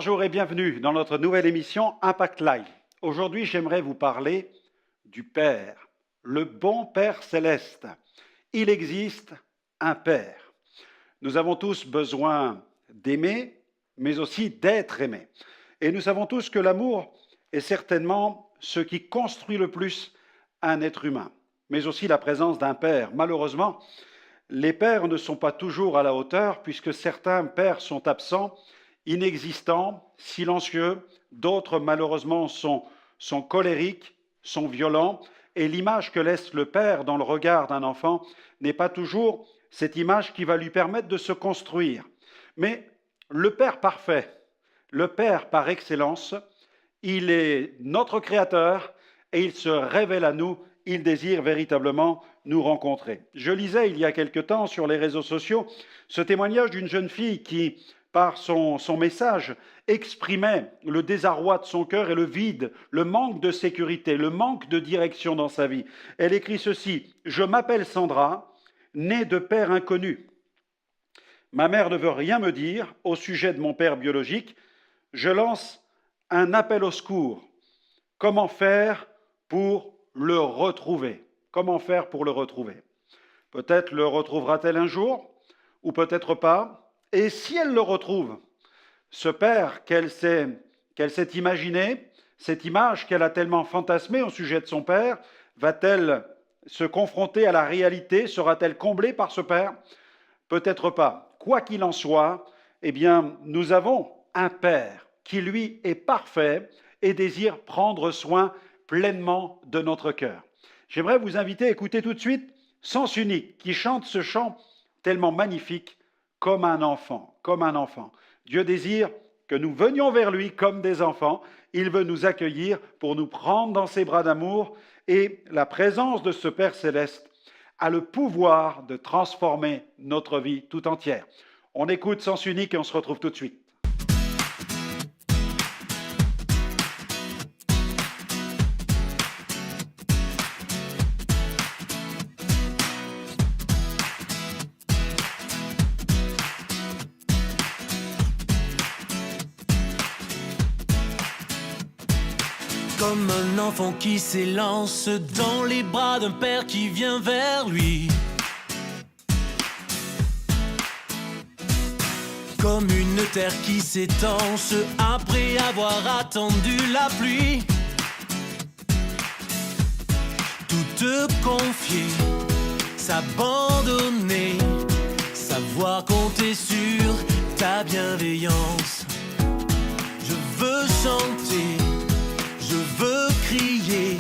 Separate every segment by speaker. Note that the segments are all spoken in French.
Speaker 1: Bonjour et bienvenue dans notre nouvelle émission Impact Live. Aujourd'hui, j'aimerais vous parler du Père, le bon Père céleste. Il existe un Père. Nous avons tous besoin d'aimer, mais aussi d'être aimés. Et nous savons tous que l'amour est certainement ce qui construit le plus un être humain, mais aussi la présence d'un Père. Malheureusement, les pères ne sont pas toujours à la hauteur puisque certains pères sont absents, inexistants, silencieux, d'autres malheureusement sont colériques, sont violents, et l'image que laisse le père dans le regard d'un enfant n'est pas toujours cette image qui va lui permettre de se construire. Mais le Père parfait, le Père par excellence, il est notre Créateur et il se révèle à nous, il désire véritablement nous rencontrer. Je lisais il y a quelque temps sur les réseaux sociaux ce témoignage d'une jeune fille qui, par son message, exprimait le désarroi de son cœur et le vide, le manque de sécurité, le manque de direction dans sa vie. Elle écrit ceci: « Je m'appelle Sandra, née de père inconnu. Ma mère ne veut rien me dire au sujet de mon père biologique. Je lance un appel au secours. Comment faire pour le retrouver ? Comment faire pour le retrouver ? Peut-être le retrouvera-t-elle un jour, ou peut-être pas. Et si elle le retrouve, ce père qu'elle s'est imaginé, cette image qu'elle a tellement fantasmée au sujet de son père, va-t-elle se confronter à la réalité? Sera-t-elle comblée par ce père? Peut-être pas. Quoi qu'il en soit, eh bien, nous avons un Père qui, lui, est parfait et désire prendre soin pleinement de notre cœur. J'aimerais vous inviter à écouter tout de suite Sens Unique, qui chante ce chant tellement magnifique, comme un enfant, comme un enfant. Dieu désire que nous venions vers lui comme des enfants. Il veut nous accueillir pour nous prendre dans ses bras d'amour. Et la présence de ce Père céleste a le pouvoir de transformer notre vie tout entière. On écoute Sens Unique et on se retrouve tout de suite.
Speaker 2: Comme un enfant qui s'élance dans les bras d'un père qui vient vers lui. Comme une terre qui s'étanche après avoir attendu la pluie. Tout te confier, s'abandonner, savoir compter sur ta bienveillance. Je veux chanter, je veux crier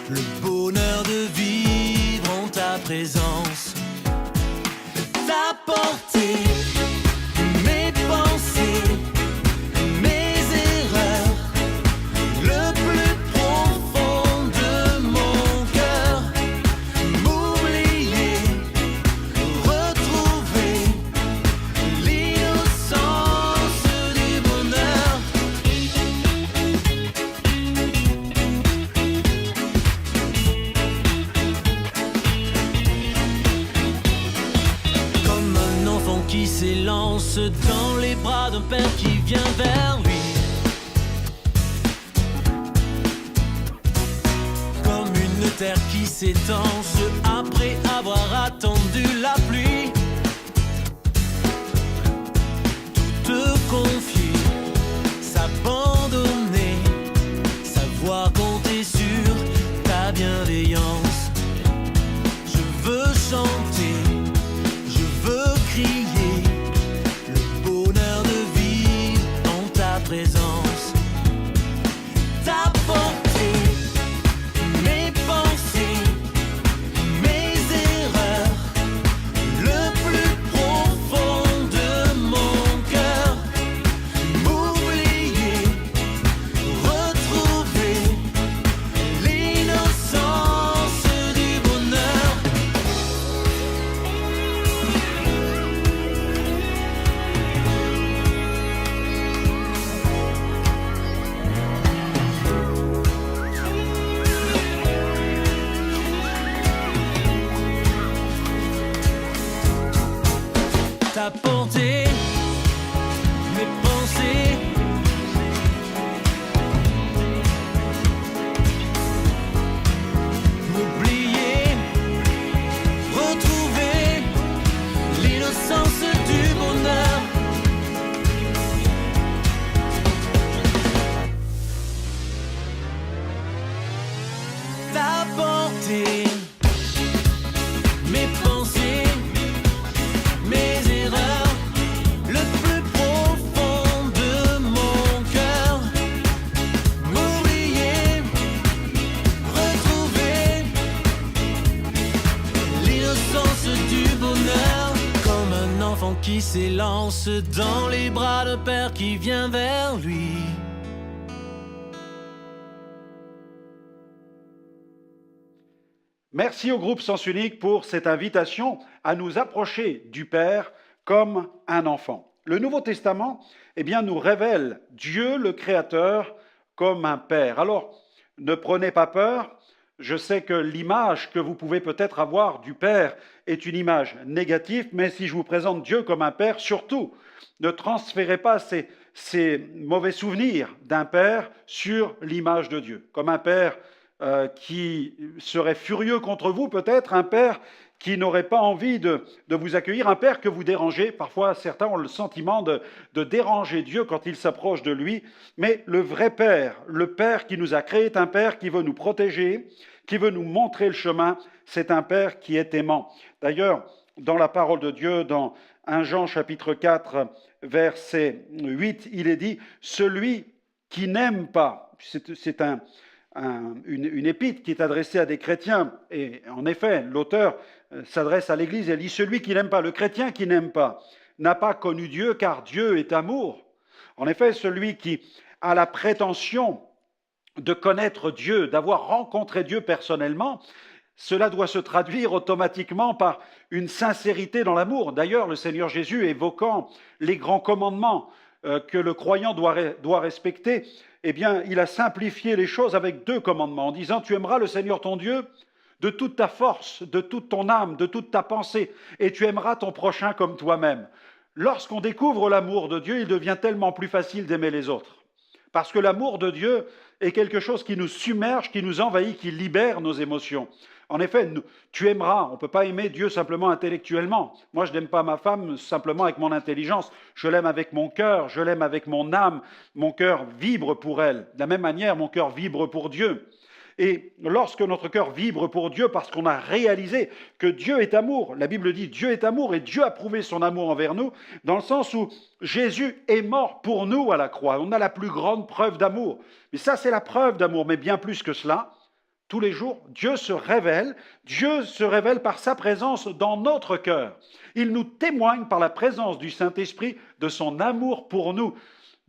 Speaker 2: le bonheur de vivre en ta présence. T'apporter mes pensées, mes erreurs, le plus profond de mon cœur. M'oublier, retrouver l'innocence du bonheur. Comme un enfant qui s'élance dans les bras d'un père qui vient vers lui. Comme une terre qui s'étanche après avoir attendu la pluie. Tout te confier, s'abandonner, savoir compter sur ta bienveillance. Je veux chanter, je veux crier le bonheur de vivre en ta présence. T'apporter mes pensées, mes erreurs, le plus profond de mon cœur. M'oublier, retrouver l'innocence du bonheur. T'apporter mes pensées, s'élance dans les bras d'un père qui vient vers lui.
Speaker 1: Merci au groupe Sens Unique pour cette invitation à nous approcher du Père comme un enfant. Le Nouveau Testament, nous révèle Dieu le Créateur comme un Père. Alors, ne prenez pas peur. Je sais que l'image que vous pouvez peut-être avoir du Père est une image négative, mais si je vous présente Dieu comme un Père, surtout, ne transférez pas ces mauvais souvenirs d'un Père sur l'image de Dieu. Comme un Père qui serait furieux contre vous, peut-être, un Père qui n'aurait pas envie de vous accueillir, un Père que vous dérangez. Parfois, certains ont le sentiment de déranger Dieu quand il s'approche de lui. Mais le vrai Père, le Père qui nous a créés, est un Père qui veut nous protéger, qui veut nous montrer le chemin. C'est un Père qui est aimant. D'ailleurs, dans la parole de Dieu, dans 1 Jean chapitre 4, verset 8, il est dit « Celui qui n'aime pas », c'est une épître qui est adressée à des chrétiens, et en effet, l'auteur s'adresse à l'Église, elle dit « Celui qui n'aime pas, le chrétien qui n'aime pas, n'a pas connu Dieu, car Dieu est amour. » En effet, celui qui a la prétention de connaître Dieu, d'avoir rencontré Dieu personnellement, cela doit se traduire automatiquement par une sincérité dans l'amour. D'ailleurs, le Seigneur Jésus, évoquant les grands commandements que le croyant doit respecter, il a simplifié les choses avec 2 commandements, en disant « Tu aimeras le Seigneur ton Dieu de toute ta force, de toute ton âme, de toute ta pensée, et tu aimeras ton prochain comme toi-même. » Lorsqu'on découvre l'amour de Dieu, il devient tellement plus facile d'aimer les autres. Parce que l'amour de Dieu est quelque chose qui nous submerge, qui nous envahit, qui libère nos émotions. En effet, tu aimeras, on ne peut pas aimer Dieu simplement intellectuellement. Moi, je n'aime pas ma femme simplement avec mon intelligence. Je l'aime avec mon cœur, je l'aime avec mon âme. Mon cœur vibre pour elle. De la même manière, mon cœur vibre pour Dieu. Et lorsque notre cœur vibre pour Dieu, parce qu'on a réalisé que Dieu est amour, la Bible dit Dieu est amour et Dieu a prouvé son amour envers nous, dans le sens où Jésus est mort pour nous à la croix. On a la plus grande preuve d'amour. Mais ça, c'est la preuve d'amour, mais bien plus que cela. Tous les jours, Dieu se révèle par sa présence dans notre cœur. Il nous témoigne par la présence du Saint-Esprit de son amour pour nous.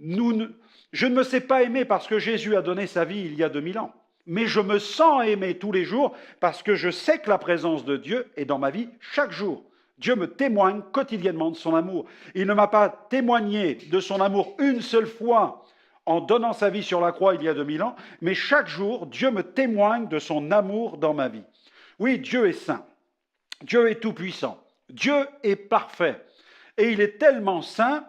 Speaker 1: Je ne me sais pas aimer parce que Jésus a donné sa vie il y a 2000 ans, mais je me sens aimé tous les jours parce que je sais que la présence de Dieu est dans ma vie chaque jour. Dieu me témoigne quotidiennement de son amour. Il ne m'a pas témoigné de son amour une seule fois en donnant sa vie sur la croix il y a 2000 ans, mais chaque jour, Dieu me témoigne de son amour dans ma vie. Oui, Dieu est saint, Dieu est tout-puissant, Dieu est parfait, et il est tellement saint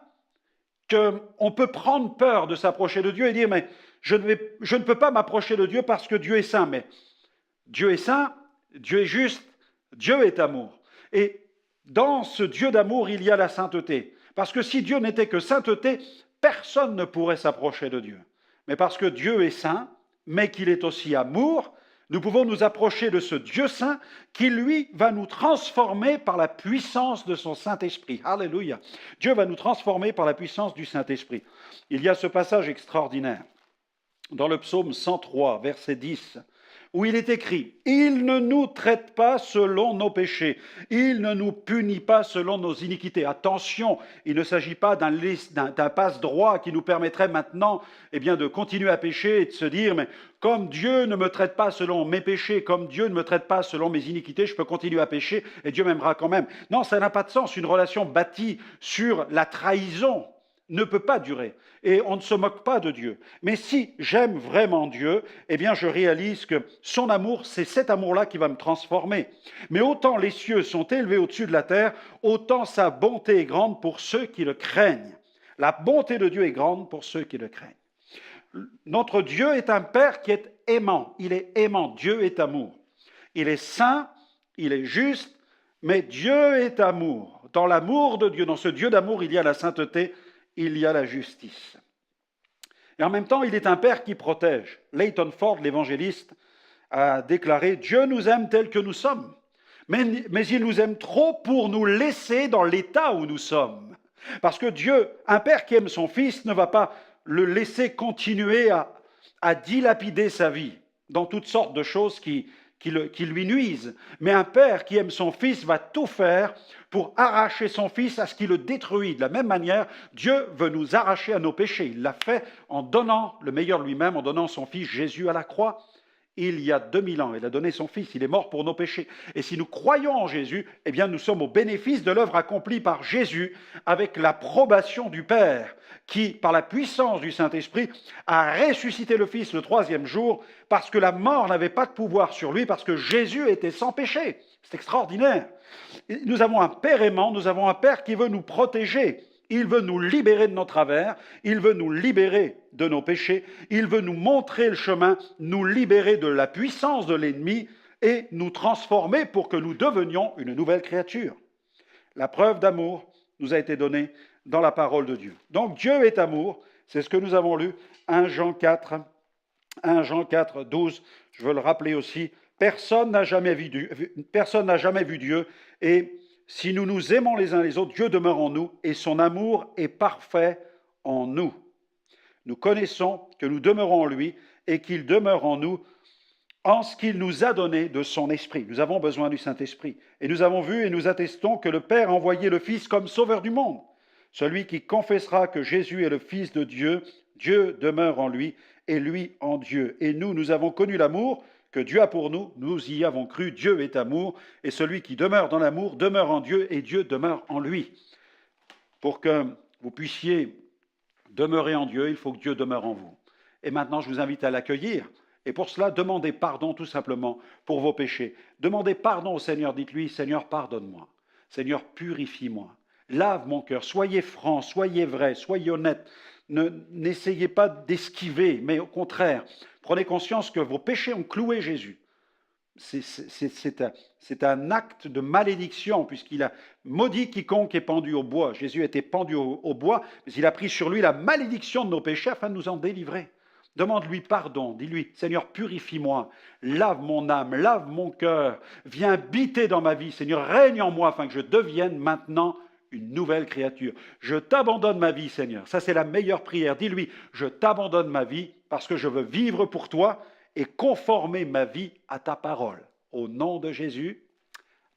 Speaker 1: qu'on peut prendre peur de s'approcher de Dieu et dire, mais je ne peux pas m'approcher de Dieu parce que Dieu est saint, mais Dieu est saint, Dieu est juste, Dieu est amour. Et dans ce Dieu d'amour, il y a la sainteté, parce que si Dieu n'était que sainteté, personne ne pourrait s'approcher de Dieu. Mais parce que Dieu est saint, mais qu'il est aussi amour, nous pouvons nous approcher de ce Dieu saint qui, lui, va nous transformer par la puissance de son Saint-Esprit. Alléluia. Dieu va nous transformer par la puissance du Saint-Esprit. Il y a ce passage extraordinaire dans le psaume 103, verset 10, où il est écrit « Il ne nous traite pas selon nos péchés, il ne nous punit pas selon nos iniquités. » Attention, il ne s'agit pas d'un passe-droit qui nous permettrait maintenant de continuer à pécher et de se dire « Mais comme Dieu ne me traite pas selon mes péchés, comme Dieu ne me traite pas selon mes iniquités, je peux continuer à pécher et Dieu m'aimera quand même. » Non, ça n'a pas de sens. Une relation bâtie sur la trahison ne peut pas durer. Et on ne se moque pas de Dieu. Mais si j'aime vraiment Dieu, je réalise que son amour, c'est cet amour-là qui va me transformer. Mais autant les cieux sont élevés au-dessus de la terre, autant sa bonté est grande pour ceux qui le craignent. La bonté de Dieu est grande pour ceux qui le craignent. Notre Dieu est un Père qui est aimant. Il est aimant. Dieu est amour. Il est saint, il est juste, mais Dieu est amour. Dans l'amour de Dieu, dans ce Dieu d'amour, il y a la sainteté, il y a la justice. Et en même temps, il est un Père qui protège. Leighton Ford, l'évangéliste, a déclaré « Dieu nous aime tels que nous sommes, mais il nous aime trop pour nous laisser dans l'état où nous sommes. » Parce que Dieu, un Père qui aime son Fils, ne va pas le laisser continuer à dilapider sa vie dans toutes sortes de choses qui qui lui nuisent. Mais un père qui aime son fils va tout faire pour arracher son fils à ce qui le détruit. De la même manière, Dieu veut nous arracher à nos péchés. Il l'a fait en donnant le meilleur de lui-même, en donnant son fils Jésus à la croix. Il y a 2000 ans, il a donné son Fils, il est mort pour nos péchés. Et si nous croyons en Jésus, eh bien nous sommes au bénéfice de l'œuvre accomplie par Jésus avec l'approbation du Père, qui, par la puissance du Saint-Esprit, a ressuscité le Fils le 3e jour, parce que la mort n'avait pas de pouvoir sur lui, parce que Jésus était sans péché. C'est extraordinaire. Nous avons un Père aimant, nous avons un Père qui veut nous protéger. Il veut nous libérer de nos travers, il veut nous libérer de nos péchés, il veut nous montrer le chemin, nous libérer de la puissance de l'ennemi et nous transformer pour que nous devenions une nouvelle créature. La preuve d'amour nous a été donnée dans la parole de Dieu. Donc Dieu est amour, c'est ce que nous avons lu, 1 Jean 4, 12, je veux le rappeler aussi, personne n'a jamais vu Dieu et si nous nous aimons les uns les autres, Dieu demeure en nous et son amour est parfait en nous. Nous connaissons que nous demeurons en lui et qu'il demeure en nous en ce qu'il nous a donné de son esprit. Nous avons besoin du Saint-Esprit. Et nous avons vu et nous attestons que le Père a envoyé le Fils comme sauveur du monde. Celui qui confessera que Jésus est le Fils de Dieu, Dieu demeure en lui et lui en Dieu. Et nous avons connu l'amour que Dieu a pour nous, nous y avons cru, Dieu est amour, et celui qui demeure dans l'amour demeure en Dieu, et Dieu demeure en lui. Pour que vous puissiez demeurer en Dieu, il faut que Dieu demeure en vous. Et maintenant, je vous invite à l'accueillir, et pour cela, demandez pardon tout simplement pour vos péchés. Demandez pardon au Seigneur, dites-lui, Seigneur, pardonne-moi. Seigneur, purifie-moi. Lave mon cœur, soyez franc, soyez vrai, soyez honnête. N'essayez pas d'esquiver, mais au contraire, prenez conscience que vos péchés ont cloué Jésus. C'est un acte de malédiction, puisqu'il a maudit quiconque est pendu au bois. Jésus était pendu au bois, mais il a pris sur lui la malédiction de nos péchés afin de nous en délivrer. Demande-lui pardon, dis-lui, Seigneur, purifie-moi, lave mon âme, lave mon cœur, viens habiter dans ma vie, Seigneur, règne en moi afin que je devienne maintenant une nouvelle créature. Je t'abandonne ma vie, Seigneur. Ça, c'est la meilleure prière. Dis-lui, je t'abandonne ma vie parce que je veux vivre pour toi et conformer ma vie à ta parole. Au nom de Jésus,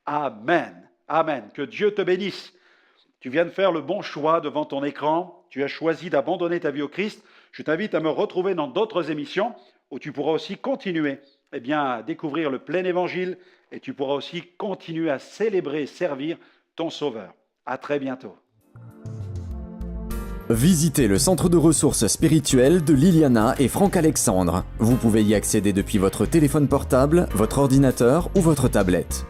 Speaker 1: Amen. Amen. Que Dieu te bénisse. Tu viens de faire le bon choix devant ton écran. Tu as choisi d'abandonner ta vie au Christ. Je t'invite à me retrouver dans d'autres émissions où tu pourras aussi continuer à découvrir le plein évangile et tu pourras aussi continuer à célébrer et servir ton Sauveur. À très bientôt.
Speaker 3: Visitez le centre de ressources spirituelles de Liliana et Franck Alexandre. Vous pouvez y accéder depuis votre téléphone portable, votre ordinateur ou votre tablette.